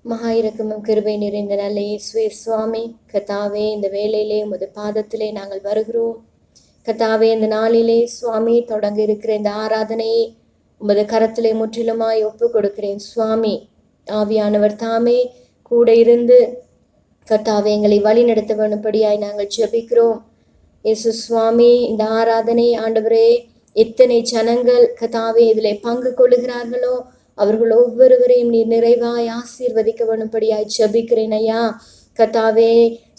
மகா இரக்கமும் கிருபை நிறைந்த நல்ல இயேசுவே சுவாமி, கர்த்தாவே, இந்த வேளையிலே உமது பாதத்திலே நாங்கள் வருகிறோம். கர்த்தாவே, இந்த நாளிலே சுவாமி தொடங்க இருக்கிற இந்த ஆராதனையை உமது கரத்திலே முற்றிலுமாய் ஒப்பு கொடுக்கிறேன் சுவாமி. ஆவியானவர் தாமே கூட இருந்து கர்த்தாவே எங்களை வழி நடத்த வேண்டும்படியாய் நாங்கள் ஜெபிக்கிறோம். இயேசு சுவாமி, இந்த ஆராதனை ஆண்டவரே, எத்தனை ஜனங்கள் கர்த்தாவே இதிலே பங்கு கொள்ளுகிறார்களோ அவர்கள் ஒவ்வொருவரையும் நீர் நிறைவாய் ஆசீர்வதிக்க வேண்டும்படியாய் ஜெபிக்கிறேன் ஐயா. கர்த்தாவே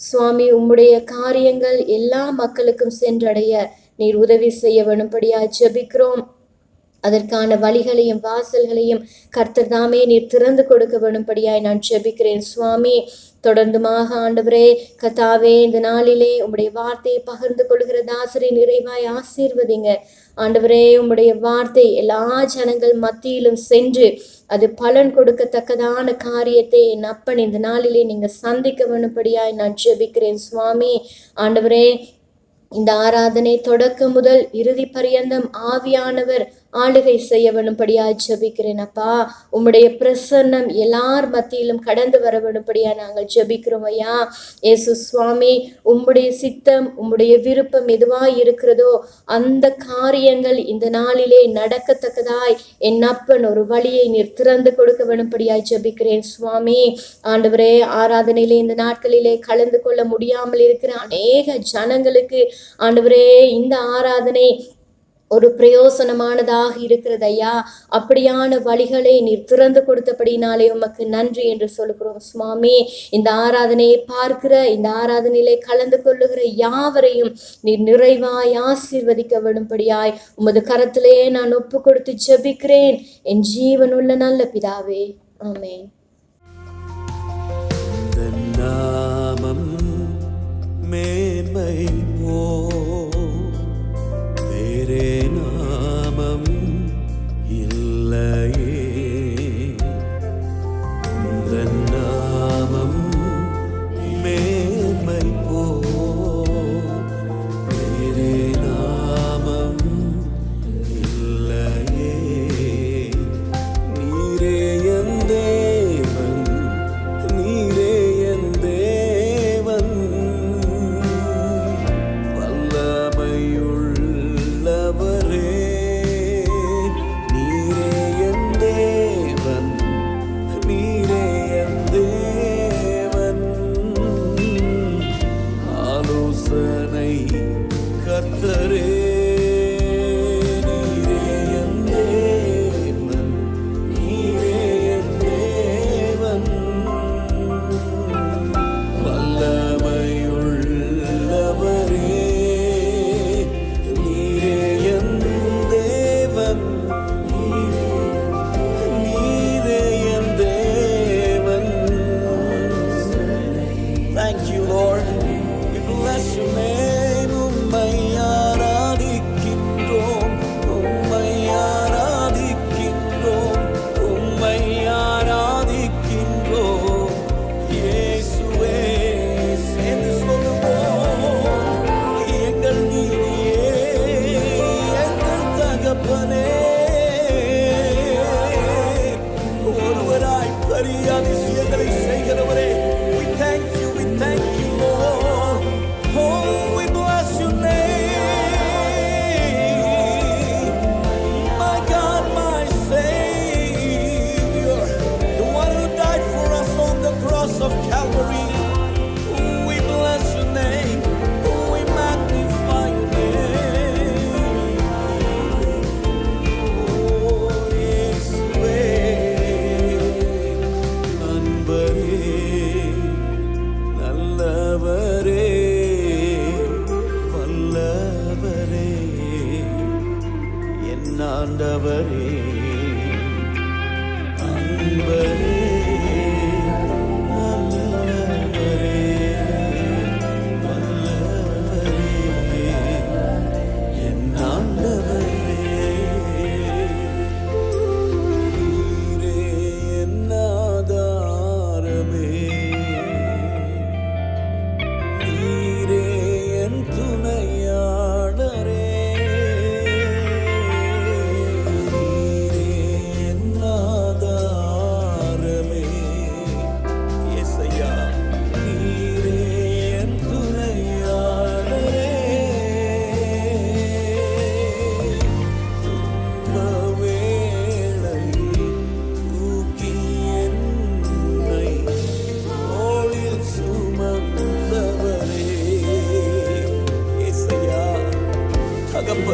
சுவாமி, உம்முடைய காரியங்கள் எல்லா மக்களுக்கும் சென்றடைய நீர் உதவி செய்ய வேண்டும்படியாய் ஜெபிக்கிறோம். அதற்கான வழிகளையும் வாசல்களையும் கர்த்தர் தாமே நீர் திறந்து கொடுக்க வேண்டும்படியாய் நான் ஜெபிக்கிறேன் சுவாமி. தொடர்ந்துமாக ஆண்டவரே கர்த்தாவே, இந்த நாளிலே உம்முடைய வார்த்தையை பகிர்ந்து கொள்கிற தாசரை நிறைவாய் ஆசீர்வதிங்க ஆண்டவரே. உம்முடைய வார்த்தை எல்லா ஜனங்கள் மத்தியிலும் சென்று அது பலன் கொடுக்கத்தக்கதான காரியத்தை என் அப்பன் இந்த நாளிலே நீங்க சந்திக்க வேண்டும்படியாய் நான் ஜெபிக்கிறேன் சுவாமி. ஆண்டவரே, இந்த ஆராதனை தொடக்கம் முதல் இறுதி பரியந்தம் ஆவியானவர் ஆளுகை செய்ய வேண்டும்படியாய் ஜெபிக்கிறேன் அப்பா. உம்முடைய பிரசன்னம் எல்லார் மத்தியிலும் கடந்து வர வேண்டும்படியா நாங்கள் ஜெபிக்கிறோம் ஐயா. இயேசு சுவாமி, உம்முடைய சித்தம் உம்முடைய விருப்பம் எதுவாய் இருக்கிறதோ அந்த காரியங்கள் இந்த நாளிலே நடக்கத்தக்கதாய் என் அப்பன் ஒரு வழியை நீர் திறந்து கொடுக்க வேண்டும்படியாய் ஜெபிக்கிறேன் சுவாமி. ஆண்டவரே, ஆராதனையிலே இந்த நாட்களிலே கலந்து கொள்ள முடியாமல் இருக்கிற அநேக ஜனங்களுக்கு ஆண்டவரே இந்த ஆராதனை ஒரு பிரயோசனமானதாக இருக்கிறது ஐயா. அப்படியான வழிகளை நீர் திறந்து கொடுத்தபடினாலே உமக்கு நன்றி என்று சொல்கிறோம் சுவாமி. இந்த ஆராதனையை பார்க்கிற, இந்த ஆராதனையிலே கலந்து கொள்ளுகிற யாவரையும் நீர் நிறைவாய் ஆசீர்வதிக்க வேண்டும்படியாய் உமது கரத்திலே நான் ஒப்பு கொடுத்து ஜெபிக்கிறேன் என் ஜீவனுள்ள நல்ல பிதாவே, ஆமென். நாமம் மேன்மை போ வேறே நாமம் இல்லையே. இந்த நாமம் மேன்மை போ வேறே நாமம் இல்லையே. நீரே என் தேவன், நீரே என் தேவன், வல்லமையுள்ளவரே. நீரே என் தேவன், நீரே என் தேவன், ஆலோசனை கர்த்தரே. நீரே என் தேவன், நீரே என் தேவன், வல்லமையுள்ளவரே. நீரே என் தேவன், நீரே என் தேவன். Thank you, Lord. We bless your name. உம்மை ஆராதிக்கிறோம்.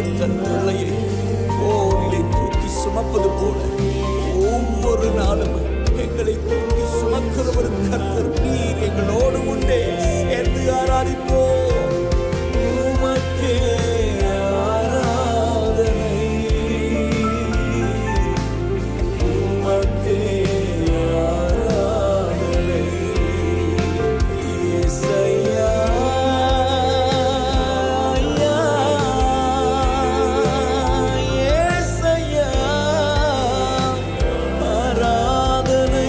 ஒருவர் தன் பிள்ளையை தோளிலே தூக்கி சுமப்பது போல ஒவ்வொரு நாளும் எங்களை தூக்கி சுமக்கிறவர் கர்த்தர். நீர் எங்களோடு உண்டே. சேர்ந்து ஆராதிப்போம். உமக்கே ஆராதனை, உமக்கே ஆராதனை. இயேசையா, இயேசையா, ஆராதனை.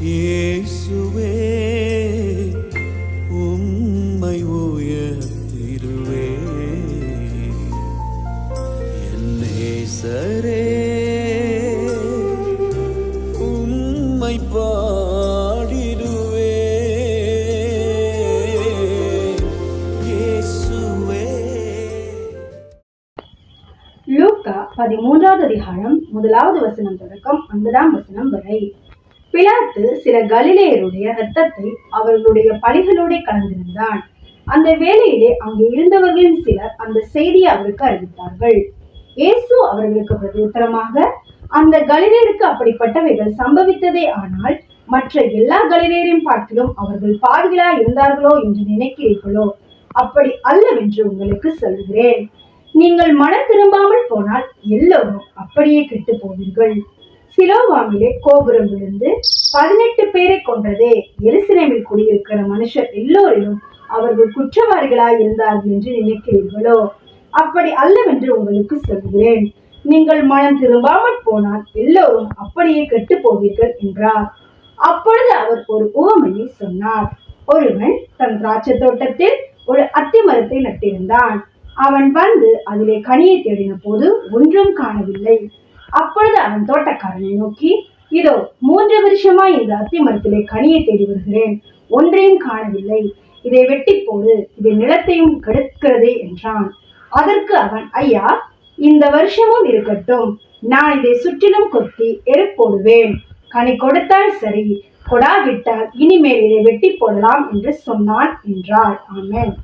இயேசுவே, உம்மை உயர்த்திடுவே. என் நேசரே, உம்மை பாடிடுவே. இயேசுவே. லூக்கா 13வது அதிகாரம் 1வது வசனம் தொடக்கம் 9ஆம் வசனம் வரை. பிலாத்து சில கலிலேயருடைய இரத்தத்தை அவர்களுடைய பலிகளோட கலந்திருந்தான். அந்த வேளையிலே அங்கே இருந்தவர்களின் சிலர் அந்த செய்தியை அவருக்கு அறிவித்தார்கள். இயேசு அவர்களுக்கு பிரதியுத்தரமாக, அந்த கலிலேயருக்கு அப்படிப்பட்டவைகள் சம்பவித்ததே ஆனால் மற்ற எல்லா கலிலேயரையும் பார்க்கிலும் அவர்கள் பாவிகளா இருந்தார்களோ என்று நினைக்கிறீர்களோ? அப்படி அல்லவென்று உங்களுக்கு சொல்கிறேன். நீங்கள் மனம் திரும்பாமல் போனால் எல்லோரும் அப்படியே கெட்டு போவீர்கள். சிலோவாமிலே கோபுரம் விழுந்து 18 பேரை கொன்றதே எருசலேமில் குடியிருக்கிற மனுஷர் எல்லோரிலும் அவர்கள் குற்றவாளிகளாய் இருந்தார்கள் என்று நினைக்கிறீர்களோ? அப்படி அல்லவென்று உங்களுக்கு சொல்கிறேன். நீங்கள் மனம் திரும்பாமல் போனால் எல்லோரும் அப்படியே கெட்டு போவீர்கள் என்றார். அப்பொழுது அவர் ஒரு உவமையை சொன்னார். ஒருவன் தன் திராட்சை தோட்டத்தில் ஒரு அத்தி மரத்தை நட்டிருந்தான். அவன் வந்து அதிலே கனியை தேடின போது ஒன்றும் காணவில்லை. அப்பொழுது அவன் தோட்டக்காரனை நோக்கி, இதோ 3 வருஷமாய் இந்த அத்தி மரத்திலே கனியை தேடி வருகிறேன், ஒன்றையும் காணவில்லை. இதை வெட்டி போடு, இதை நிலத்தையும் கெடுக்கிறதே என்றான். அதற்கு அவன், ஐயா, இந்த வருஷமும் இருக்கட்டும், நான் இதை சுற்றிலும் கொத்தி எருப்போடுவேன். கனி கொடுத்தால் சரி, கொடாவிட்டால் இனிமேல் இதை வெட்டி போடலாம் என்று சொன்னான் என்றார். ஆமென்.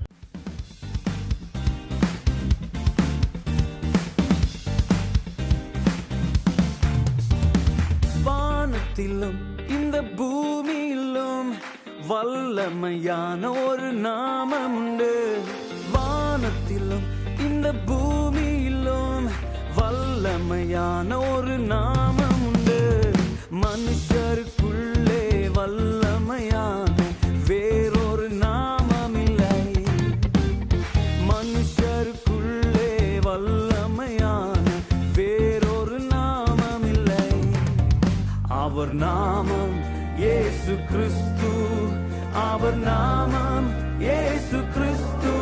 வானத்திலும் இந்த பூமியிலும் வல்லமையான ஒரு நாமம் உண்டு. வானத்திலும் இந்த பூமியிலும் வல்லமையான ஒரு நாமம் உண்டு. மனுஷருக்குள்ளே வல்லமையான வேறொரு நாமம் இல்லை. மனுஷருக்குள்ளே வல்லமையான வேறொரு நாமம் இல்லை. அவர் நாமம் இயேசு கிறிஸ்து. அவர் நாமம் இயேசு கிறிஸ்து.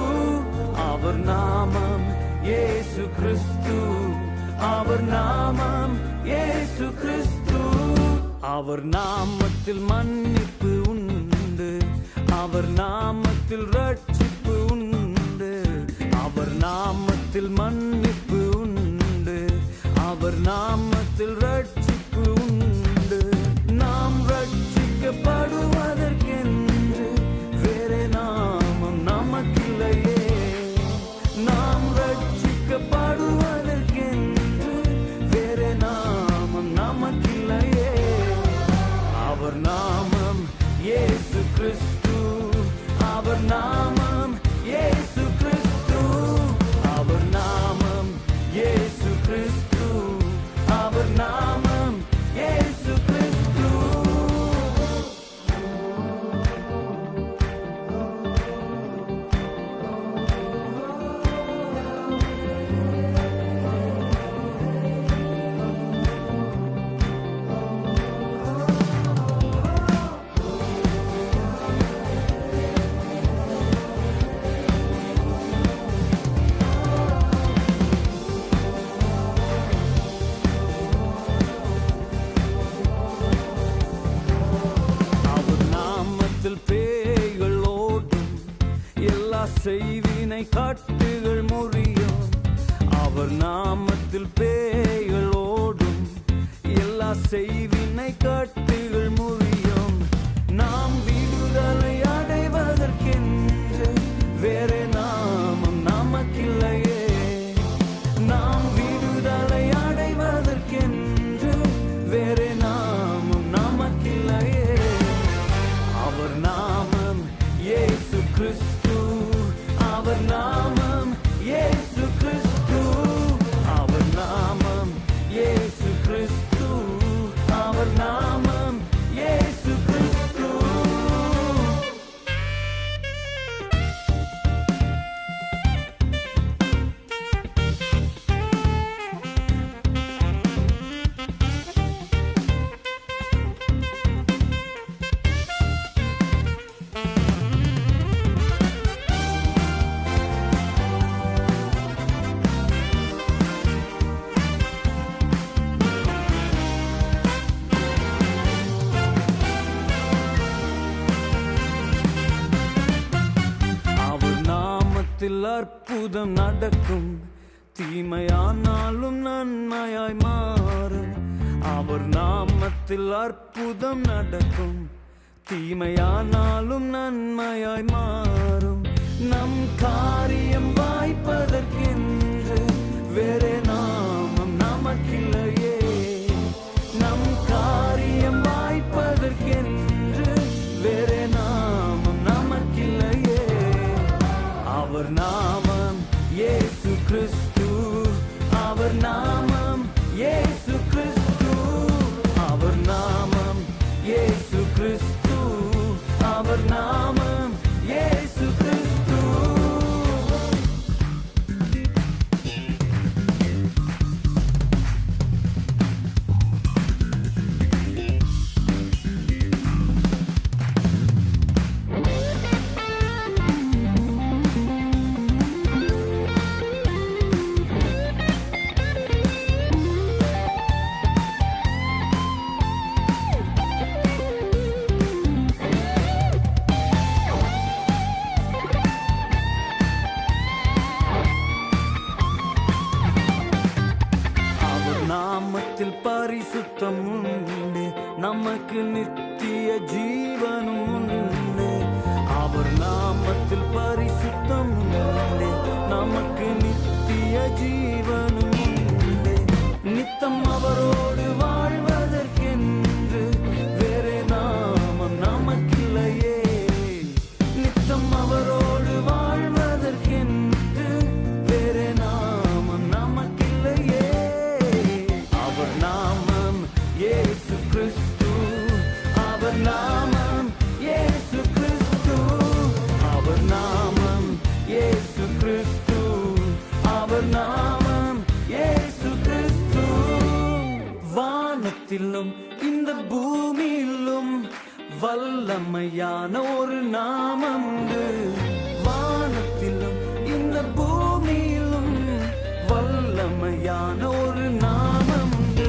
அவர் நாமம் இயேசு கிறிஸ்து. அவர் நாமம் இயேசு கிறிஸ்து. அவர் நாமத்தில் மன்னிப்பு உண்டு. அவர் நாமத்தில் ரட்சிப்பு உண்டு. அவர் நாமத்தில் மன்னிப்பு உண்டு. அவர் நாமத்தில் ரட்சிப்பு உண்டு. நாம் ரட்சிக்கப்படுவதற்கென்று வேறே நாமம் நமக்கில்லையே. நாம் ரட்சிக்கப்படுவதற்கென்று வேறே நாமம் நமக்கில்லையே. அவர் நாமம் இயேசு கிறிஸ்து. அவர் நாமம் இயேசு கிறிஸ்து. அவர் நாமம் இயேசு கிறிஸ்து. அவர் நாமம் இயேசு கிறிஸ்து. செய்வினை கட்டுகள் முறியும். அவர் நாமத்தில் பேய்கள் ஓடும். எல்லா செய்வினை கட்டுகள் முறியும். நாம் விடுதலை அடைவதற்கென்று வேறே நாமம் இயேசு கிறிஸ்து, அவர் நாமம் இயேசு கிறிஸ்து, அவர் நாமம் இயேசு கிறிஸ்து, அவர் நாமம் இயேசு கிறிஸ்து. அற்புதம் நடக்கும், தீமையானாலும் நன்மையாய் மாறும். அவர் நாமத்தில் அற்புதம் நடக்கும், தீமையானாலும் நன்மையாய் மாறும். நம் காரியம் வாய்ப்பதற்கென்று வேறே நாமம் நமக்கில்லையே, நம் காரியம் வாய்ப்பதற்கென்று வேறே நாமம் நமக்கில்லையே. அவர் நாமம் இயேசு கிறிஸ்து, அவர் நாமம் இயேசு கிறிஸ்து, அவர் நாமம் இயேசு கிறிஸ்து, அவர் நாமம் இயேசு கிறிஸ்து. நாமத்தில் பரிசுத்தம் உண்டு, நமக்கு நித்திய ஜீவனும் உண்டு. அவர் நாமத்தில் பரிசுத்தம் உண்டு, நமக்கு நித்திய ஜீவனும் உண்டு. நித்தம் அவரோடு வாழ்வதற்கென்று வேறே நாமம் நமக்கில்லையே, நித்தம் அவரோடு வாழ்வதற்கென்று வேறே நாமம் நமக்கில்லையே. அவர் நாமம் இயேசு கிறிஸ்து, அவர் நாமம் இயேசு கிறிஸ்து, அவர் நாமம் இயேசு கிறிஸ்து, அவர் நாமம் இயேசு கிறிஸ்து. வானத்திலும் இந்த பூமியிலும் வல்லமையான ஒரு நாமம் உண்டு, வானத்திலும் இந்த பூமியிலும் வல்லமையான ஒரு நாமம் உண்டு.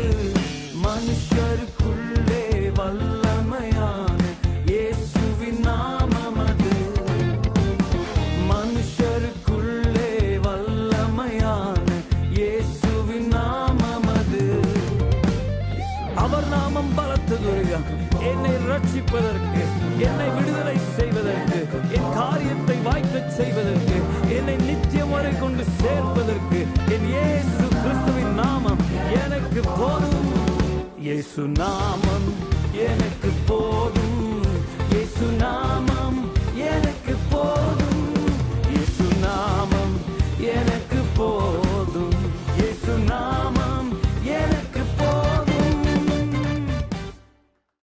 மனுஷருக்குள்ளே வல்லமையான இயேசுவின் நாமம் அது, மனுஷருக்குள்ளே வல்லமையான இயேசுவின் நாமம் அது. அவர் நாமம் பலத்ததுரையா, என்னை ரட்சிப்பதற்கு, என்னை விடுதலை செய்வதற்கு, என் காரியத்தை வாய்க்கச் செய்வதற்கு, என்னை நித்தியம் வரை கொண்டு சேர்ப்பதற்கு என் இயேசு கிறிஸ்துவின் நாமம் எனக்கு போதும். இயேசு நாமம் எனக்கு போதும், இயேசு நாமம் எனக்கு போதும், இயேசு நாமம் எனக்கு போதும், இயேசு நாமம் எனக்கு போதும்.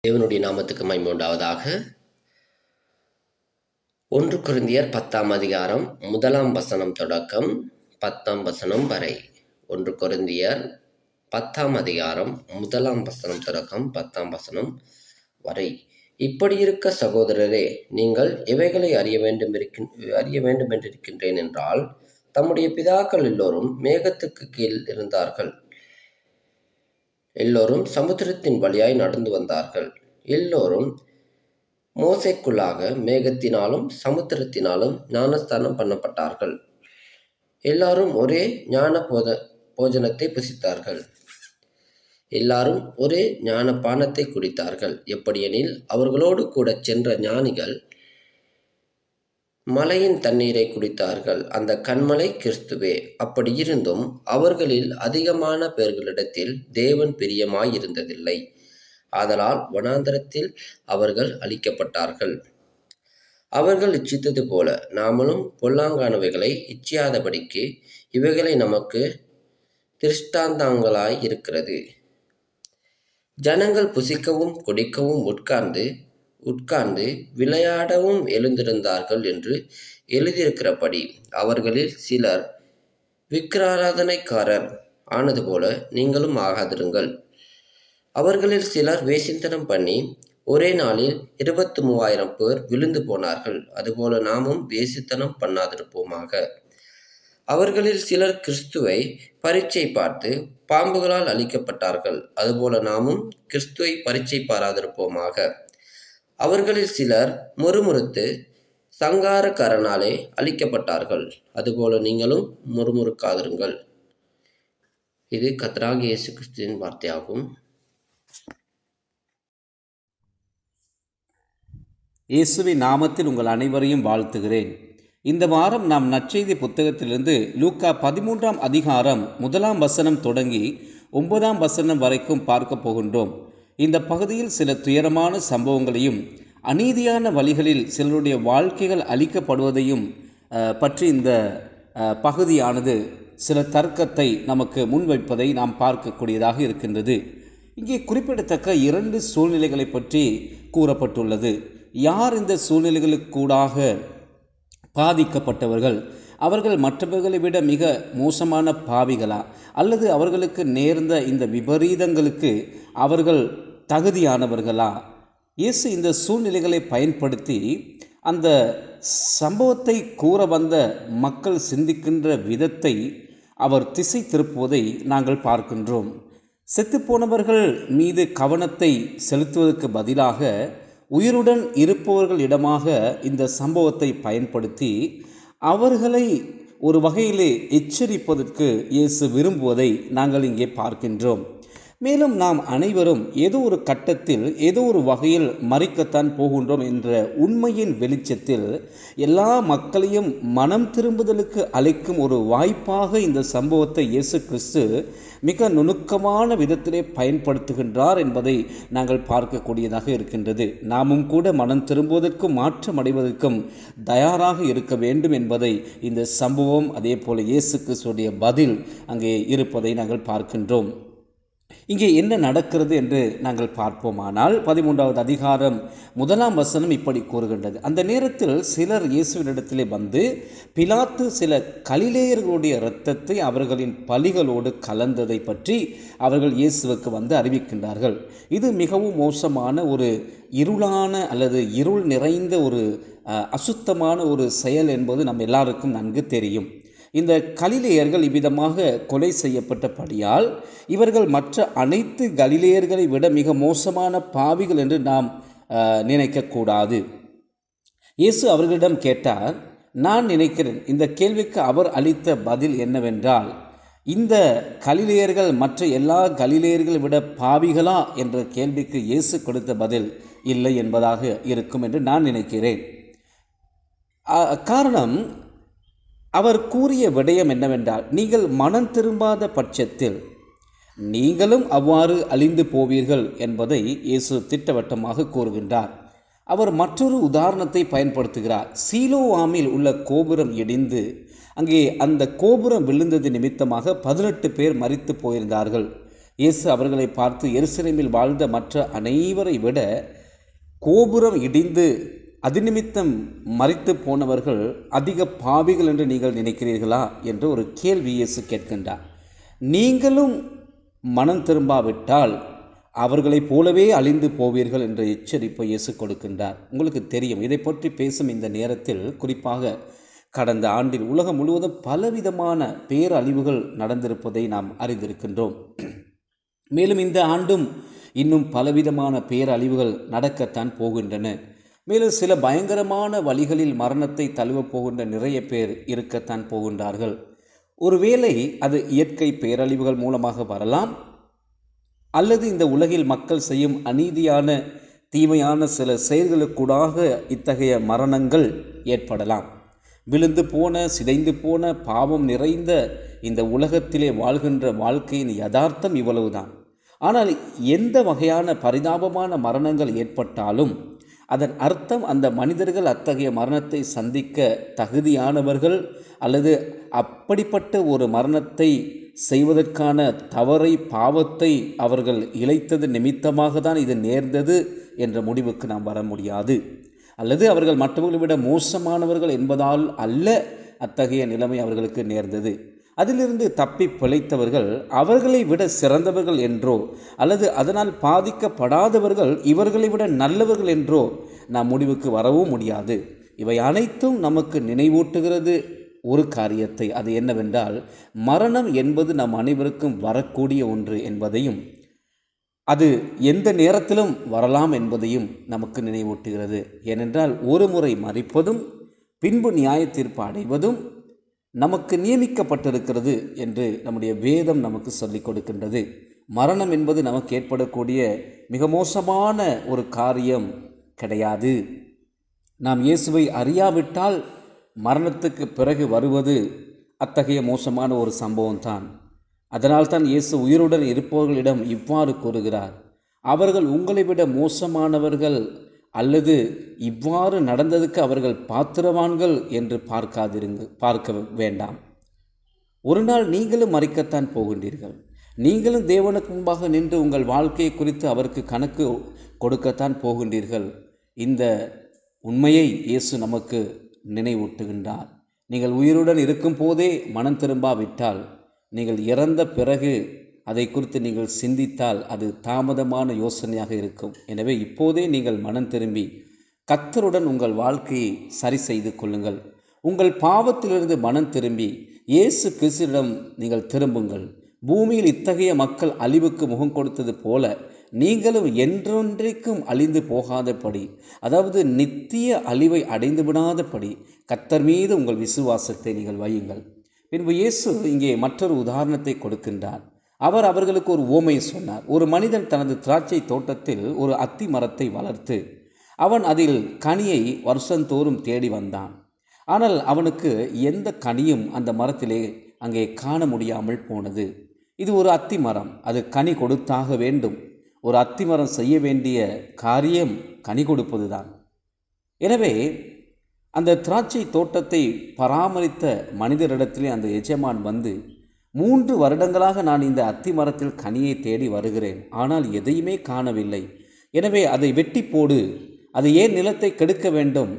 தேவனுடைய நாமத்துக்கு மகிமை உண்டாவதாக. 1 கொரிந்தியர் 10ஆம் அதிகாரம் 1ஆம் வசனம் தொடக்கம் 10ஆம் வசனம் வரை. 1 கொரிந்தியர் 10ஆம் அதிகாரம் 1ஆம் வசனம் தொடக்கம் 10ஆம் வசனம் வரை. இப்படி இருக்க சகோதரரே, நீங்கள் இவைகளை அறிய வேண்டும் என்றிருக்கின்றேன் என்றால், தம்முடைய பிதாக்கள் எல்லோரும் மேகத்துக்கு கீழ் இருந்தார்கள், எல்லோரும் சமுத்திரத்தின் வழியாய் நடந்து வந்தார்கள், எல்லோரும் மோசேக்குள்ளாக மேகத்தினாலும் சமுத்திரத்தினாலும் ஞானஸ்தானம் பண்ணப்பட்டார்கள், எல்லாரும் ஒரே ஞான போஜனத்தை புசித்தார்கள், எல்லாரும் ஒரே ஞான பானத்தை குடித்தார்கள். எப்படியெனில் அவர்களோடு கூட சென்ற ஞானிகள் மலையின் தண்ணீரை குடித்தார்கள், அந்த கன்மலை கிறிஸ்துவே. அப்படி இருந்தும் அவர்களில் அதிகமான பேர்களிடத்தில் தேவன் பிரியமாயிருந்ததில்லை, ஆதலால் வனாந்தரத்தில் அவர்கள் அழிக்கப்பட்டார்கள். அவர்கள் இச்சித்தது போல நாமளும் பொல்லாங்கானவைகளை இச்சியாதபடிக்கு இவைகளை நமக்கு திருஷ்டாந்தங்களாய் இருக்கிறது. ஜனங்கள் புசிக்கவும் குடிக்கவும் உட்கார்ந்து விளையாடவும் எழுந்திருந்தார்கள் என்று எழுதியிருக்கிறபடி அவர்களில் சிலர் விக்கிராராதனைக்காரர் ஆனது போல நீங்களும் ஆகாதிருங்கள். அவர்களில் சிலர் வேசித்தனம் பண்ணி ஒரே நாளில் 23,000 பேர் விழுந்து போனார்கள். அதுபோல நாமும் வேசித்தனம் பண்ணாதிருப்போமாக. அவர்களில் சிலர் கிறிஸ்துவை பரீட்சை பார்த்து பாம்புகளால் அழிக்கப்பட்டார்கள். அதுபோல நாமும் கிறிஸ்துவை பரீட்சை பாராதிருப்போமாக. அவர்களில் சிலர் முறுமுறுத்து சங்காரக்காரனாலே அழிக்கப்பட்டார்கள். அதுபோல நீங்களும் முறுமுறுக்காதிருங்கள். இது கர்த்தராகிய இயேசு கிறிஸ்துவின் வார்த்தையாகும். இயேசுவின் நாமத்தில் உங்கள் அனைவரையும் வாழ்த்துகிறேன். இந்த வாரம் நாம் நற்செய்தி புத்தகத்திலிருந்து லூக்கா 13ஆம் அதிகாரம் 1ஆம் வசனம் தொடங்கி 9ஆம் வசனம் வரைக்கும் பார்க்க போகின்றோம். இந்த பகுதியில் சில துயரமான சம்பவங்களையும் அநீதியான வழிகளில் சிலருடைய வாழ்க்கைகள் அளிக்கப்படுவதையும் பற்றி இந்த பகுதியானது சில தர்க்கத்தை நமக்கு முன்வைப்பதை நாம் பார்க்கக்கூடியதாக இருக்கின்றது. இங்கே குறிப்பிடத்தக்க 2 சூழ்நிலைகளை பற்றி கூறப்பட்டுள்ளது. யார் இந்த சூழ்நிலைகளுக்கூடாக பாதிக்கப்பட்டவர்கள்? அவர்கள் மற்றவர்களை விட மிக மோசமான பாவிகளா, அல்லது அவர்களுக்கு நேர்ந்த இந்த விபரீதங்களுக்கு அவர்கள் தகுதியானவர்களா? இயேசு இந்த சூழ்நிலைகளை பயன்படுத்தி அந்த சம்பவத்தை கூற வந்த மக்கள் சிந்திக்கின்ற விதத்தை அவர் திசை திருப்புவதை நாங்கள் பார்க்கின்றோம். செத்துப்போனவர்கள் மீது கவனத்தை செலுத்துவதற்கு பதிலாக உயிருடன் இருப்பவர்களிடமாக இந்த சம்பவத்தை பயன்படுத்தி அவர்களை ஒரு வகையிலே எச்சரிப்பதற்கு இயேசு விரும்புவதை நாங்கள் இங்கே பார்க்கின்றோம். மேலும் நாம் அனைவரும் ஏதோ ஒரு கட்டத்தில் ஏதோ ஒரு வகையில் மறிக்கத்தான் போகின்றோம் என்ற உண்மையின் வெளிச்சத்தில் எல்லா மக்களையும் மனம் திரும்புதலுக்கு அளிக்கும் ஒரு வாய்ப்பாக இந்த சம்பவத்தை இயேசு கிறிஸ்து மிக நுணுக்கமான விதத்திலே பயன்படுத்துகின்றார் என்பதை நாங்கள் பார்க்கக்கூடியதாக இருக்கின்றது. நாமும் கூட மனம் திரும்புவதற்கும் மாற்றம் அடைவதற்கும் தயாராக இருக்க வேண்டும் என்பதை இந்த சம்பவம், அதே போல இயேசு கிறிஸ்துடைய பதில் அங்கே இருப்பதை நாங்கள் பார்க்கின்றோம். இங்கே என்ன நடக்கிறது என்று நாங்கள் பார்ப்போமானால் 13வது அதிகாரம் 1ஆம் வசனம் இப்படி கூறுகின்றது. அந்த நேரத்தில் சிலர் இயேசுவினிடத்திலே வந்து பிலாத்து சில கலிலேயர்களுடைய இரத்தத்தை அவர்களின் பலிகளோடு கலந்ததை பற்றி அவர்கள் இயேசுவுக்கு வந்து அறிவிக்கின்றார்கள். இது மிகவும் மோசமான ஒரு இருளான அல்லது இருள் நிறைந்த ஒரு அசுத்தமான ஒரு செயல் என்பது நம் எல்லாருக்கும் நன்கு தெரியும். இந்த கலிலேயர்கள் இவ்விதமாக கொலை செய்யப்பட்டபடியால் இவர்கள் மற்ற அனைத்து கலிலேயர்களை விட மிக மோசமான பாவிகள் என்று நாம் நினைக்கக்கூடாது. இயேசு அவர்களிடம் கேட்டார். நான் நினைக்கிறேன் இந்த கேள்விக்கு அவர் அளித்த பதில் என்னவென்றால், இந்த கலிலேயர்கள் மற்ற எல்லா கலிலேயர்களை விட பாவிகளா என்ற கேள்விக்கு இயேசு கொடுத்த பதில் இல்லை என்பதாக இருக்கும் என்று நான் நினைக்கிறேன். காரணம், அவர் கூறிய விடயம் என்னவென்றால், நீங்கள் மனம் திரும்பாத பட்சத்தில் நீங்களும் அவ்வாறு அழிந்து போவீர்கள் என்பதை இயேசு திட்டவட்டமாக கூறுகின்றார். அவர் மற்றொரு உதாரணத்தை பயன்படுத்துகிறார். சீலோவாமில் உள்ள கோபுரம் இடிந்து அங்கே அந்த கோபுரம் விழுந்தது நிமித்தமாக 18 பேர் மரித்து போயிருந்தார்கள். இயேசு அவர்களை பார்த்து, எருசலேமில் வாழ்ந்த மற்ற அனைவரை விட கோபுரம் இடிந்து அது நிமித்தம் மரித்து போனவர்கள் அதிக பாவிகள் என்று நீங்கள் நினைக்கிறீர்களா என்று ஒரு கேள்வி இயேசு கேட்கின்றார். நீங்களும் மனம் திரும்பாவிட்டால் அவர்களைப் போலவே அழிந்து போவீர்கள் என்ற எச்சரிப்பை இயேசு கொடுக்கின்றார். உங்களுக்கு தெரியும், இதை பற்றி பேசும் இந்த நேரத்தில் குறிப்பாக கடந்த ஆண்டில் உலகம் முழுவதும் பலவிதமான பேரழிவுகள் நடந்திருப்பதை நாம் அறிந்திருக்கின்றோம். மேலும் இந்த ஆண்டும் இன்னும் பலவிதமான பேரழிவுகள் நடக்கத்தான் போகின்றன. மேலும் சில பயங்கரமான வழிகளில் மரணத்தை தழுவப் போகின்ற நிறைய பேர் இருக்கத்தான் போகின்றார்கள். ஒருவேளை அது இயற்கை பேரழிவுகள் மூலமாக வரலாம், அல்லது இந்த உலகில் மக்கள் செய்யும் அநீதியான தீமையான சில செயல்களுக்கூடாக இத்தகைய மரணங்கள் ஏற்படலாம். விழுந்து போன, சிதைந்து போன, பாவம் நிறைந்த இந்த உலகத்திலே வாழ்கின்ற வாழ்க்கையின் யதார்த்தம் இவ்வளவுதான். ஆனால் எந்த வகையான பரிதாபமான மரணங்கள் ஏற்பட்டாலும் அதன் அர்த்தம் அந்த மனிதர்கள் அத்தகைய மரணத்தை சந்திக்க தகுதியானவர்கள் அல்லது அப்படிப்பட்ட ஒரு மரணத்தை செய்வதற்கான தவறை பாவத்தை அவர்கள் இழைத்தது நிமித்தமாக தான் இது நேர்ந்தது என்ற முடிவுக்கு நாம் வர முடியாது. அல்லது அவர்கள் மற்றவர்களை விட மோசமானவர்கள் என்பதால் அல்ல அத்தகைய நிலைமை அவர்களுக்கு நேர்ந்தது. அதிலிருந்து தப்பி பிழைத்தவர்கள் அவர்களை விட சிறந்தவர்கள் என்றோ அல்லது அதனால் பாதிக்கப்படாதவர்கள் இவர்களை விட நல்லவர்கள் என்றோ நாம் முடிவுக்கு வரவும் முடியாது. இவை அனைத்தும் நமக்கு நினைவூட்டுகிறது ஒரு காரியத்தை. அது என்னவென்றால், மரணம் என்பது நம் அனைவருக்கும் வரக்கூடிய ஒன்று என்பதையும் அது எந்த நேரத்திலும் வரலாம் என்பதையும் நமக்கு நினைவூட்டுகிறது. ஏனென்றால் ஒரு முறை மரிப்பதும் பின்பு நியாய தீர்ப்பு அடைவதும் நமக்கு நியமிக்கப்பட்டிருக்கிறது என்று நம்முடைய வேதம் நமக்கு சொல்லிக் கொடுக்கின்றது. மரணம் என்பது நமக்கு ஏற்படக்கூடிய மிக மோசமான ஒரு காரியம் கிடையாது. நாம் இயேசுவை அறியாவிட்டால் மரணத்துக்கு பிறகு வருவது அத்தகைய மோசமான ஒரு சம்பவம்தான். அதனால்தான் இயேசு உயிருடன் இருப்பவர்களிடம் இவ்வாறு கூறுகிறார், அவர்கள் உங்களை விட மோசமானவர்கள் அல்லது இவ்வாறு நடந்ததுக்கு அவர்கள் பாத்திரவான்கள் என்று பார்க்க வேண்டாம். ஒரு நாள் நீங்களும் மரிக்கத்தான் போகின்றீர்கள். நீங்களும் தேவனுக்கு முன்பாக நின்று உங்கள் வாழ்க்கையை குறித்து அவருக்கு கணக்கு கொடுக்கத்தான் போகின்றீர்கள். இந்த உண்மையை இயேசு நமக்கு நினைவூட்டுகின்றார். நீங்கள் உயிருடன் இருக்கும் போதே மனம் திரும்பாவிட்டால், நீங்கள் இறந்த பிறகு அதை குறித்து நீங்கள் சிந்தித்தால் அது தாமதமான யோசனையாக இருக்கும். எனவே இப்போதே நீங்கள் மனம் திரும்பி கர்த்தருடன் உங்கள் வாழ்க்கையை சரி செய்து கொள்ளுங்கள். உங்கள் பாவத்திலிருந்து மனம் திரும்பி இயேசு கிறிஸ்துவிடம் நீங்கள் திரும்புங்கள். பூமியில் இத்தகைய மக்கள் அழிவுக்கு முகம் கொடுத்தது போல நீங்களும் என்றொன்றைக்கும் அழிந்து போகாதபடி, அதாவது நித்திய அழிவை அடைந்து விடாதபடி கர்த்தர் மீது உங்கள் விசுவாசத்தை நீங்கள் வையுங்கள். பின்பு இயேசு இங்கே மற்றொரு உதாரணத்தை கொடுக்கின்றார். அவர் அவர்களுக்கு ஒரு உவமையை சொன்னார். ஒரு மனிதன் தனது திராட்சை தோட்டத்தில் ஒரு அத்தி மரத்தை வளர்த்து அவன் அதில் கனியை வருஷந்தோறும் தேடி வந்தான். ஆனால் அவனுக்கு எந்த கனியும் அந்த மரத்திலே அங்கே காண முடியாமல் போனது. இது ஒரு அத்தி மரம், அது கனி கொடுத்தாக வேண்டும். ஒரு அத்தி மரம் செய்ய வேண்டிய காரியம் கனி கொடுப்பது தான். எனவே அந்த திராட்சை தோட்டத்தை பராமரித்த மனிதரிடத்திலே அந்த எஜமான் வந்து, 3 வருடங்களாக நான் இந்த அத்தி மரத்தில் கனியை தேடி வருகிறேன், ஆனால் எதையுமே காணவில்லை. எனவே அதை வெட்டி போடு, அது ஏன் நிலத்தை கெடுக்க வேண்டும்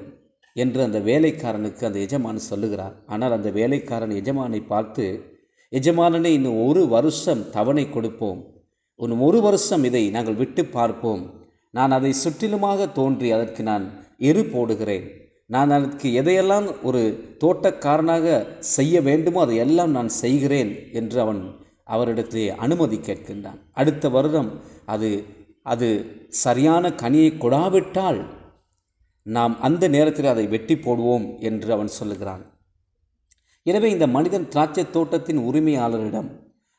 என்று அந்த வேலைக்காரனுக்கு அந்த எஜமான் சொல்லுகிறார். ஆனால் அந்த வேலைக்காரன் எஜமானை பார்த்து, எஜமானனே, இன்னும் 1 வருஷம் தவணை கொடுப்போம், இன்னும் 1 வருஷம் இதை நாங்கள் விட்டு பார்ப்போம். நான் அதை சுற்றிலுமாக தோன்றி அதற்கு நான் எரு போடுகிறேன். நான் அதற்கு எதையெல்லாம் ஒரு தோட்டக்காரனாக செய்ய வேண்டுமோ அதையெல்லாம் நான் செய்கிறேன் என்று அவரிடத்திலே அனுமதி கேட்கின்றான். அடுத்த வருடம் அது சரியான கனியை கொடாவிட்டால் நாம் அந்த நேரத்தில் அதை வெட்டி போடுவோம் என்று அவன் சொல்லுகிறான். எனவே இந்த மனிதன் திராட்சை தோட்டத்தின் உரிமையாளரிடம்,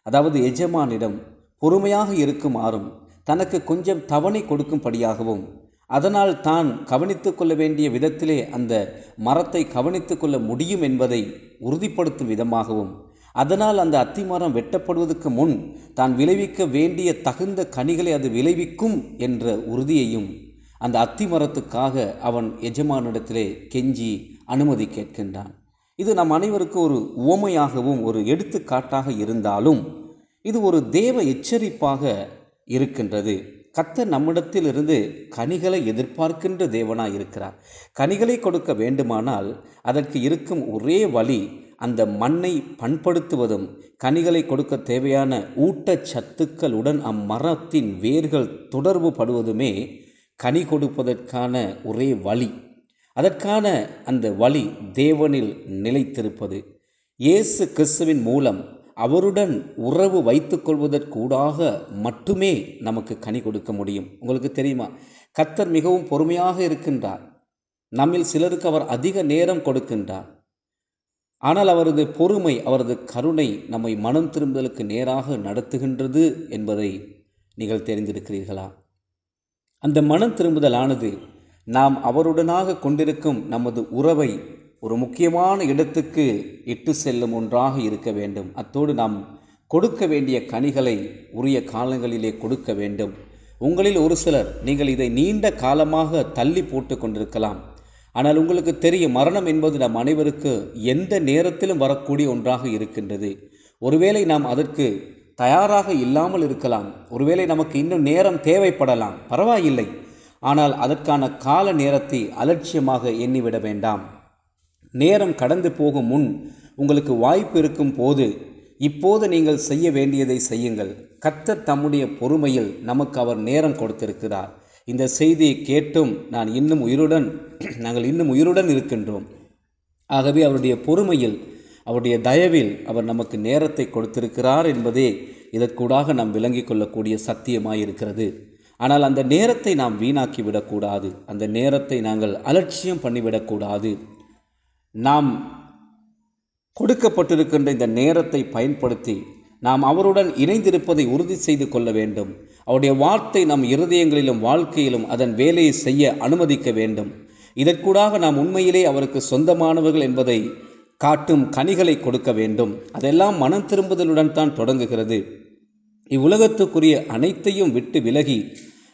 அதாவது எஜமானிடம் பொறுமையாக இருக்குமாறும் தனக்கு கொஞ்சம் தவணை கொடுக்கும்படியாகவும் அதனால் தான் கவனித்து கொள்ள வேண்டிய விதத்திலே அந்த மரத்தை கவனித்து கொள்ள முடியும் என்பதை உறுதிப்படுத்தும் விதமாகவும், அதனால் அந்த அத்திமரம் வெட்டப்படுவதற்கு முன் தான் விளைவிக்க வேண்டிய தகுந்த கனிகளை அது விளைவிக்கும் என்ற உறுதியையும் அந்த அத்திமரத்துக்காக அவன் எஜமானிடத்திலே கெஞ்சி அனுமதி கேட்கின்றான். இது நம் அனைவருக்கு ஒரு உவமையாகவும் ஒரு எடுத்துக்காட்டாக இருந்தாலும் இது ஒரு தேவ எச்சரிப்பாக இருக்கின்றது. கர்த்தர் நம்மிடத்தில் இருந்து கனிகளை எதிர்பார்க்கின்ற தேவனாய் இருக்கிறார். கனிகளை கொடுக்க வேண்டுமானால் அதற்கு இருக்கும் ஒரே வழி அந்த மண்ணை பண்படுத்துவதும் கனிகளை கொடுக்க தேவையான ஊட்டச்சத்துக்களுடன் அம்மரத்தின் வேர்கள் தொடர்பு படுவதுமே கனி கொடுப்பதற்கான ஒரே வழி. அதற்கான அந்த வழி தேவனில் நிலைத்திருப்பது. இயேசு கிறிஸ்துவின் மூலம் அவருடன் உறவு வைத்துக்கொள்வதற்கூடாக மட்டுமே நமக்கு கனி கொடுக்க முடியும். உங்களுக்கு தெரியுமா, கர்த்தர் மிகவும் பொறுமையாக இருக்கின்றார். நம்மில் சிலருக்கு அவர் அதிக நேரம் கொடுக்கின்றார். ஆனால் அவரது பொறுமை, அவரது கருணை நம்மை மனம் திரும்புதலுக்கு நேராக நடத்துகின்றது என்பதை நீங்கள் தெரிந்திருக்கிறீர்களா? அந்த மனம் திரும்புதலானது நாம் அவருடனாக கொண்டிருக்கும் நமது உறவை ஒரு முக்கியமான இடத்துக்கு இட்டு செல்லும் ஒன்றாக இருக்க வேண்டும். அத்தோடு நாம் கொடுக்க வேண்டிய கனிகளை உரிய காலங்களிலே கொடுக்க வேண்டும். உங்களில் ஒரு சிலர் நீங்கள் இதை நீண்ட காலமாக தள்ளி போட்டு கொண்டிருக்கலாம். ஆனால் உங்களுக்கு தெரியும், மரணம் என்பது நம் அனைவருக்கு எந்த நேரத்திலும் வரக்கூடிய ஒன்றாக இருக்கின்றது. ஒருவேளை நாம் அதற்கு தயாராக இல்லாமல் இருக்கலாம். ஒருவேளை நமக்கு இன்னும் நேரம் தேவைப்படலாம், பரவாயில்லை. ஆனால் அதற்கான கால நேரத்தை அலட்சியமாக எண்ணிவிட வேண்டாம். நேரம் கடந்து போகும் முன் உங்களுக்கு வாய்ப்பு இருக்கும் போது இப்போது நீங்கள் செய்ய வேண்டியதை செய்யுங்கள். கர்த்தர் தம்முடைய பொறுமையில் நமக்கு அவர் நேரம் கொடுத்திருக்கிறார். இந்த செய்தியை கேட்டும் நாங்கள் இன்னும் உயிருடன் இருக்கின்றோம். ஆகவே அவருடைய பொறுமையில், அவருடைய தயவில் அவர் நமக்கு நேரத்தை கொடுத்திருக்கிறார் என்பதே இதற்கூடாக நாம் விளங்கிக் கொள்ளக்கூடிய சத்தியமாயிருக்கிறது. ஆனால் அந்த நேரத்தை நாம் வீணாக்கி விடக்கூடாது. அந்த நேரத்தை நாங்கள் அலட்சியம் பண்ணிவிடக்கூடாது. நாம் கொடுக்கப்பட்டிருக்கின்ற இந்த நேரத்தை பயன்படுத்தி நாம் அவருடன் இணைந்திருப்பதை உறுதி செய்து கொள்ள வேண்டும். அவருடைய வார்த்தை நம் இருதயங்களிலும் வாழ்க்கையிலும் அதன் வேலையை செய்ய அனுமதிக்க வேண்டும். இதற்கூடாக நாம் உண்மையிலே அவருக்கு சொந்தமானவர்கள் என்பதை காட்டும் கனிகளை கொடுக்க வேண்டும். அதெல்லாம் மனம் திரும்புதலுடன் தான் தொடங்குகிறது. இவ்வுலகத்துக்குரிய அனைத்தையும் விட்டு விலகி,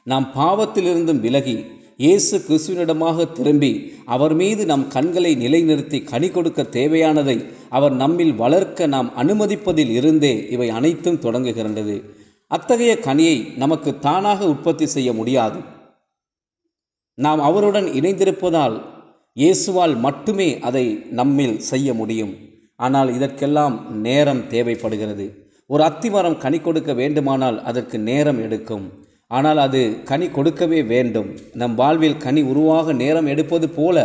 நாம் பாவத்திலிருந்தும் விலகி இயேசு கிறிஸ்துவினிடமாக திரும்பி அவர் மீது நம் கண்களை நிலைநிறுத்தி கனி கொடுக்க தேவையானதை அவர் நம்மில் வளர்க்க நாம் அனுமதிப்பதில் இருந்தே இவை அனைத்தும் தொடங்குகின்றது. அத்தகைய கனியை நமக்கு தானாக உற்பத்தி செய்ய முடியாது. நாம் அவருடன் இணைந்திருப்பதால் இயேசுவால் மட்டுமே அதை நம்மில் செய்ய முடியும். ஆனால் இதற்கெல்லாம் நேரம் தேவைப்படுகிறது. ஒரு அத்திமரம் கனி கொடுக்க வேண்டுமானால் அதற்கு நேரம் எடுக்கும். ஆனால் அது கனி கொடுக்கவே வேண்டும். நம் வாழ்வில் கனி உருவாக நேரம் எடுப்பது போல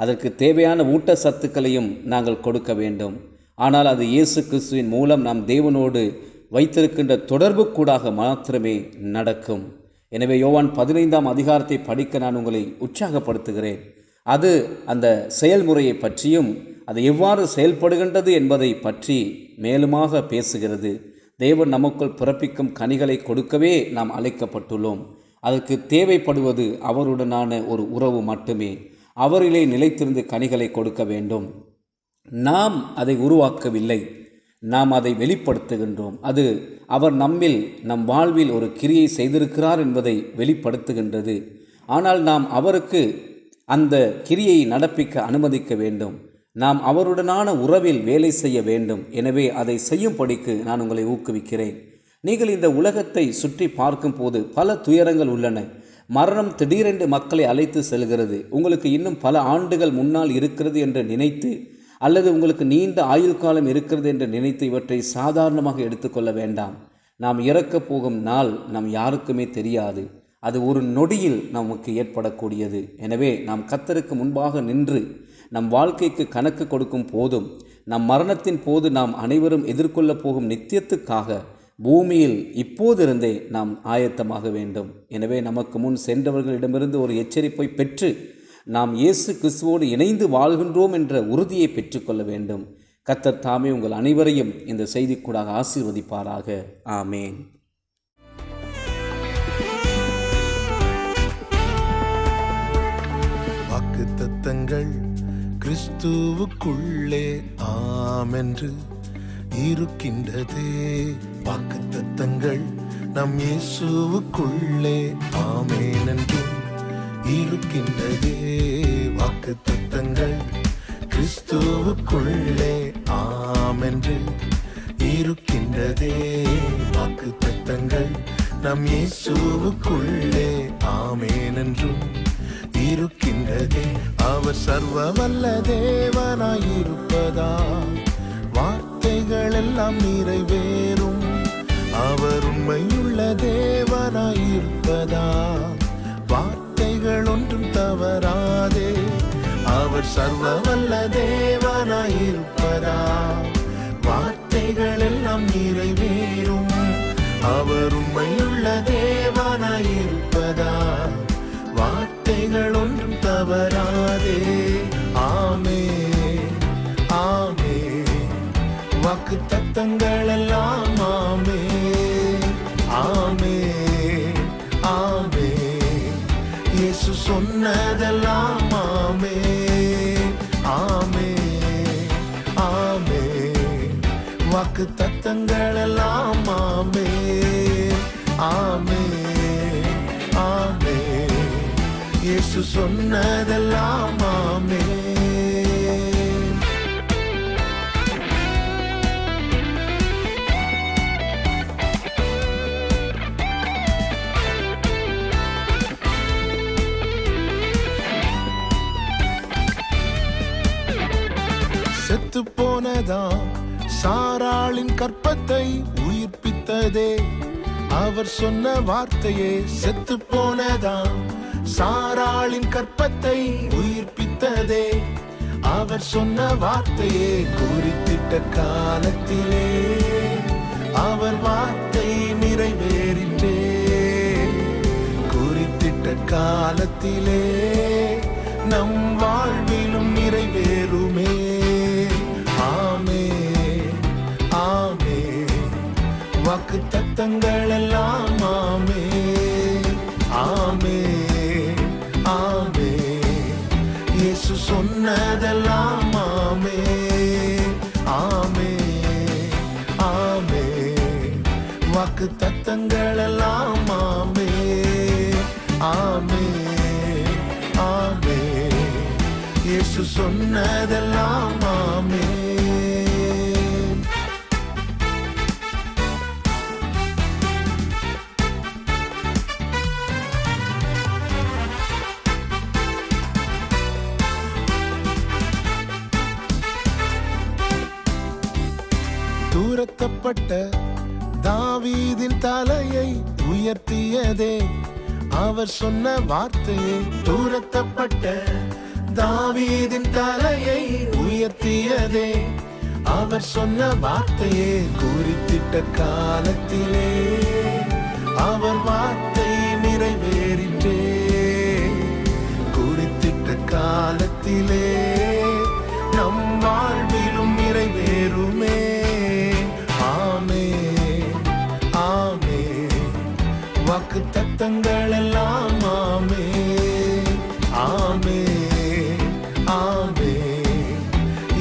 அதற்கு தேவையான ஊட்டச்சத்துக்களையும் நாங்கள் கொடுக்க வேண்டும். ஆனால் அது இயேசு கிறிஸ்துவின் மூலம் நாம் தேவனோடு வைத்திருக்கின்ற தொடர்புக்கூடாக மாத்திரமே நடக்கும். எனவே யோவான் 15ஆம் அதிகாரத்தை படிக்க நான் உங்களை உற்சாகப்படுத்துகிறேன். அது அந்த செயல்முறையை பற்றியும் அது எவ்வாறு செயல்படுகின்றது என்பதை பற்றி மேலுமாக பேசுகிறது. தேவன் நமக்குள் பிறப்பிக்கும் கனிகளை கொடுக்கவே நாம் அழைக்கப்பட்டுள்ளோம். அதற்கு தேவைப்படுவது அவருடனான ஒரு உறவு மட்டுமே. அவரிலே நிலைத்திருந்து கனிகளை கொடுக்க வேண்டும். நாம் அதை உருவாக்கவில்லை, நாம் அதை வெளிப்படுத்துகின்றோம். அது அவர் நம்மில், நம் வாழ்வில் ஒரு கிரியை செய்திருக்கிறார் என்பதை வெளிப்படுத்துகின்றது. ஆனால் நாம் அவருக்கு அந்த கிரியை நடப்பிக்க அனுமதிக்க வேண்டும். நாம் அவருடனான உறவில் வேலை செய்ய வேண்டும். எனவே அதை செய்யும்படிக்கு நான் உங்களை ஊக்குவிக்கிறேன். நீங்கள் இந்த உலகத்தை சுற்றி பார்க்கும் போது பல துயரங்கள் உள்ளன. மரணம் திடீரென்று மக்களை அழைத்து செல்கிறது. உங்களுக்கு இன்னும் பல ஆண்டுகள் முன்னால் இருக்கிறது என்று நினைத்து, அல்லது உங்களுக்கு நீண்ட ஆயுள் காலம் இருக்கிறது என்று நினைத்து இவற்றை சாதாரணமாக எடுத்துக்கொள்ள வேண்டாம். நாம் இறக்கப் போகும் நாள் நம் யாருக்குமே தெரியாது. அது ஒரு நொடியில் நமக்கு ஏற்படக்கூடியது. எனவே நாம் கர்த்தருக்கு முன்பாக நின்று நம் வாழ்க்கைக்கு கணக்கு கொடுக்கும் போதும், நம் மரணத்தின் போது நாம் அனைவரும் எதிர்கொள்ளப் போகும் நித்தியத்துக்காக பூமியில் இப்போதிருந்தே நாம் ஆயத்தமாக வேண்டும். எனவே நமக்கு முன் சென்றவர்களிடமிருந்து ஒரு எச்சரிப்பை பெற்று நாம் இயேசு கிறிஸ்துவோடு இணைந்து வாழ்கின்றோம் என்ற உறுதியை பெற்றுக்கொள்ள வேண்டும். கர்த்தர் தாமே உங்கள் அனைவரையும் இந்த செய்திக்கூடாக ஆசீர்வதிப்பாராக. ஆமேன். வாக்குத்தத்தங்கள் கிறிஸ்துவுக்குள்ளே ஆமென்று இருக்கின்றதே. வாக்குத்தத்தங்கள் நம் இயேசுவுக்குள்ளே ஆமென் என்றும் இருக்கின்றதே. வாக்குத்தத்தங்கள் கிறிஸ்துவுக்குள்ளே ஆமென்று இருக்கின்றதே. வாக்குத்தத்தங்கள் நம் இயேசுவுக்குள்ளே ஆமென் என்றும் இருக்கின்றதே. அவர் சர்வ வல்ல தேவனாயிருப்பதா வார்த்தைகள் எல்லாம் நிறைவேறும். அவர் உண்மையுள்ள தேவனாயிருப்பதா வார்த்தைகள் ஒன்றும் தவறாதே. அவர் சர்வ வல்ல தேவனாயிருப்பதா வார்த்தைகள் எல்லாம் நிறைவேறும். அவர் உண்மையுள்ள தேவனாயிருப்பதா வார்த்தைகள் ஒன்றும் தவறாதே. ஆமென் ஆமென். வாக்குத்தத்தங்கள் எல்லாம் ஆமென் ஆமென் ஆமென். இயேசு சொன்னதெல்லாம் ஆமென் ஆமென் ஆமென். வாக்குத்தத்தங்கள் எல்லாம் ஆமென் ஆமென் இயேசு சொன்னதெல்லாம் ஆமென். செத்து போனதாம் சாராளின் கற்பத்தை உயிர்ப்பித்ததே அவர் சொன்ன வார்த்தையே. செத்து போனதாம் சாராளின் கற்பத்தை உயிர்ப்பித்ததே அவர் சொன்ன வார்த்தையே. குறித்திட்ட காலத்திலே அவர் வார்த்தை நிறைவேறிற்றே. குறித்திட்ட காலத்திலே நம் வாழ்விலும் நிறைவேறுமே. ஆமென் ஆமென் வாக்கு தத்தங்கள் எல்லாம் ஆமென் ஆமென் ஆமென் இயேசு சொன்னதெல்லாம் ஆமென் ஆமென் ஆமென் வாக்கு தத்தங்கள் எல்லாம் ஆமென் ஆமென் ஆமென் இயேசு சொன்னதெல்லாம் ஆமென். தூரத்தப்பட்ட தாவீதின் தலையை உயர்த்தியதே அவர் சொன்ன வார்த்தையே. தூரத்தப்பட்ட தாவீதின் தலையை உயர்த்தியதே அவர் சொன்ன வார்த்தையே. குறித்திட்ட காலத்திலே அவர் வார்த்தை நிறைவேறிற்றே. குறித்திட்ட காலத்திலே நம் வாழ்விலும் நிறைவேறுமே. ஆமென் ஆமென் வாக்கு தத்தங்கள் எல்லாம் ஆமென் ஆமென் ஆமென்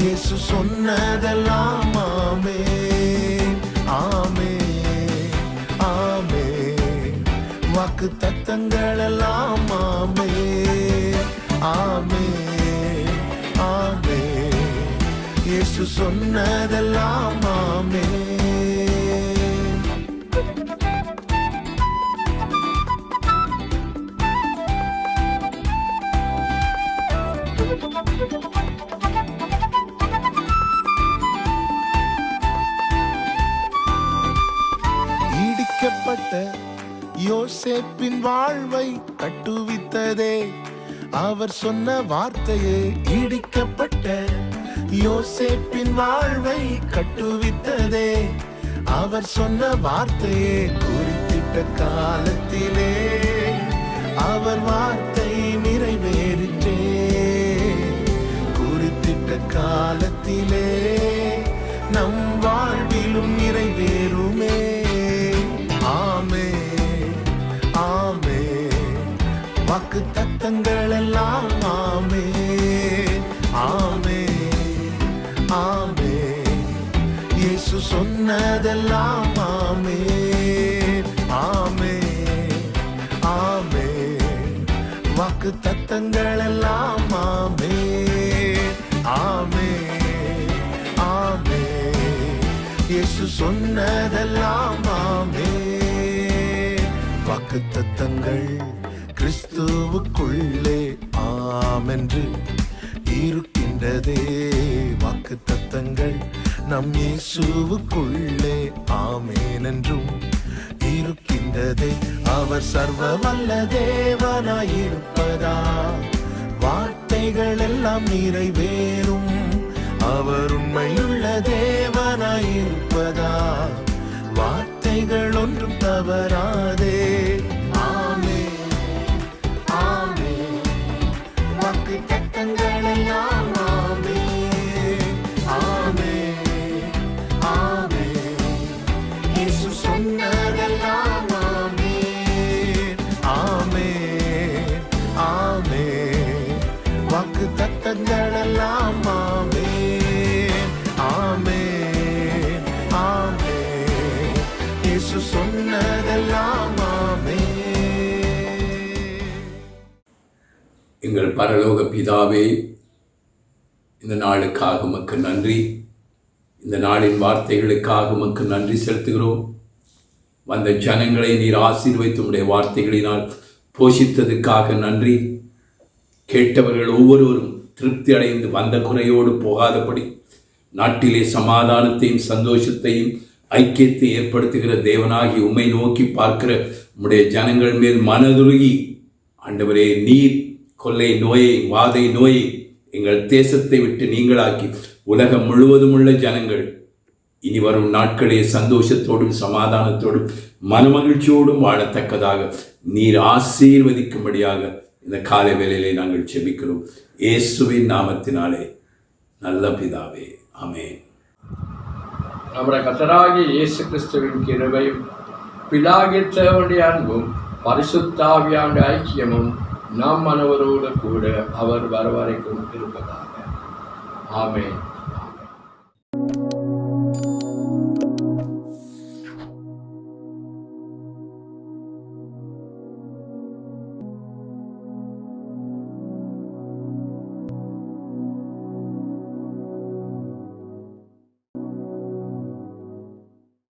இயேசு சொன்னதெல்லாம் ஆமென் ஆமென் ஆமென் வாக்கு தத்தங்கள் எல்லாம் ஆமென் ஆமென் ஆமென் இயேசு சொன்னதெல்லாம் ஆமென். இடிக்கப்பட்ட யோசேப்பின் வாழ்வை கட்டுவித்ததே அவர் சொன்ன வார்த்தையே. இடிக்கப்பட்ட யோசேப்பின் வாழ்வை கட்டுவித்ததே அவர் சொன்ன வார்த்தையே. குறித்திட்ட காலத்திலே அவர் வார்த்தை நிறைவேறிற்றே. குறித்திட்ட காலத்திலே நம் வாழ்விலும் நிறைவேறுமே. ஆமென் ஆமென் வாக்கு தத்தங்கள் எல்லாம் ஆமென் ஆமென் ஆமென் இயேசு சொன்னதெல்லாம் ஆமென் ஆமென் ஆமென் வாக்கு தத்தங்கள் எல்லாம் ஆமென் ஆமென் ஆமென் இயேசு சொன்னதெல்லாம் ஆமென். வாக்கு தத்தங்கள் கிறிஸ்துவுக்குள்ளே ஆமென்று இருக்கின்றதே. வாக்கு தத்தங்கள் நம் இயேசுவுக்குள்ளே ஆமென் என்றும் இருக்கின்றதே. அவர் சர்வ வல்ல தேவனாயிருப்பதா வார்த்தைகள் எல்லாம் நிறைவேறும். அவர் உண்மையுள்ள தேவனாயிருப்பதா வார்த்தைகள் ஒன்றும் தவறாதே. ஆமென் ஆமென் வாக்கு தத்தங்கள் எல்லாம் ஆமென் ஆமென் ஆமென் இயேசு சொன்னதெல்லாம் ஆமென் ஆமென் ஆமென் வாக்கு தத்தங்கள் எல்லாம் ஆமென் ஆமென் ஆமென் இயேசு சொன்னதெல்லாம் ஆமென். எங்கள் பரலோக பிதாவே, இந்த நாளுக்காக உமக்கு நன்றி. இந்த நாளின் வார்த்தைகளுக்காக உமக்கு நன்றி செலுத்துகிறோம். வந்த ஜனங்களை நீர் ஆசீர்வதித்து உம்முடைய வார்த்தைகளினால் போஷித்ததுக்காக நன்றி. கேட்டவர்கள் ஒவ்வொருவரும் திருப்தி அடைந்து வந்த குறையோடு போகாதபடி நாட்டிலே சமாதானத்தையும் சந்தோஷத்தையும் ஐக்கியத்தை ஏற்படுத்துகிற தேவனாகி உம்மை நோக்கி பார்க்கிற உம்முடைய ஜனங்கள் மேல் மனதுருகி, ஆண்டவரே, நீர் கொள்ளை நோயை, வாதை நோயை எங்கள் தேசத்தை விட்டு நீங்களாக்கி உலகம் முழுவதும் உள்ள ஜனங்கள் இனி வரும் நாட்களே சந்தோஷத்தோடும் சமாதானத்தோடும் மனமகிழ்ச்சியோடும் வாழத்தக்கதாக நீர் ஆசீர்வதிக்கும்படியாக இந்த காலை வேளையிலே நாங்கள் செபிக்கிறோம். இயேசுவின் நாமத்தினாலே நல்ல பிதாவே, ஆமென். நம்முடைய கர்த்தராகிய இயேசு கிறிஸ்துவின் கிருபையும் பிதாகிய தேவனுடைய அன்பும் பரிசுத்தாவியானுடைய ஐக்கியமும் நம் அனைவரோடு கூட அவர் வரவரைக்கும் இருப்பதாக. ஆமென்.